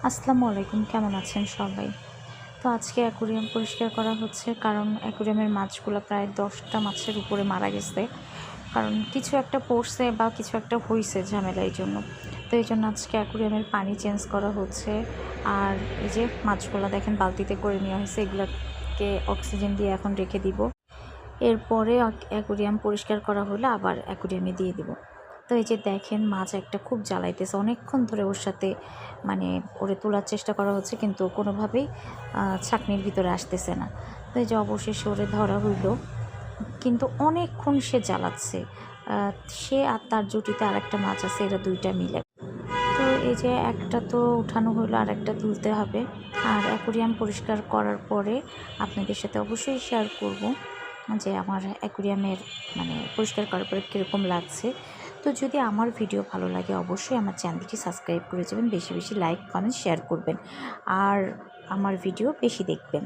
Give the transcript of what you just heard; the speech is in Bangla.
আসসালামু আলাইকুম, কেমন আছেন সবাই? তো আজকে অ্যাকুরিয়াম পরিষ্কার করা হচ্ছে, কারণ অ্যাকুরিয়ামের মাছগুলো প্রায় 10টা মাছের উপরে মারা গেছে। কারণ কিছু একটা পড়ছে বা কিছু একটা হইছে ঝামেলা, এই জন্য। তো এই জন্য আজকে অ্যাকুরিয়ামের পানি চেঞ্জ করা হচ্ছে। আর এই যে মাছগুলো দেখেন বালতিতে করে নেওয়া হয়েছে, এগুলোকে অক্সিজেন দিয়ে এখন রেখে দিব। এরপরে অ্যাকুরিয়াম পরিষ্কার করা হলে আবার অ্যাকুরিয়ামে দিয়ে দিব। তো এই যে দেখেন, মাছ একটা খুব জ্বালাইতেছে, অনেকক্ষণ ধরে ওর সাথে মানে ওরে তোলার চেষ্টা করা হচ্ছে, কিন্তু কোনোভাবেই ছাঁকনির ভিতরে আসতেছে না। তো এই যে অবশেষে ওরে ধরা হইল, কিন্তু অনেকক্ষণ সে জ্বালাচ্ছে। সে আর তার জুটিতে আরেকটা মাছ আছে, এরা দুইটা মিলে। তো এই যে একটা তো উঠানো হলো, আর একটা তুলতে হবে। আর অ্যাকুরিয়াম পরিষ্কার করার পরে আপনাদের সাথে অবশ্যই শেয়ার করব যে আমার অ্যাকুরিয়ামের পরিষ্কার করার পরে কীরকম লাগছে। তো যদি আমার ভিডিও ভালো লাগে অবশ্যই আমার চ্যানেলটি সাবস্ক্রাইব করে যাবেন, বেশি বেশি লাইক কমেন্ট শেয়ার করবেন, আর আমার ভিডিও বেশি দেখবেন।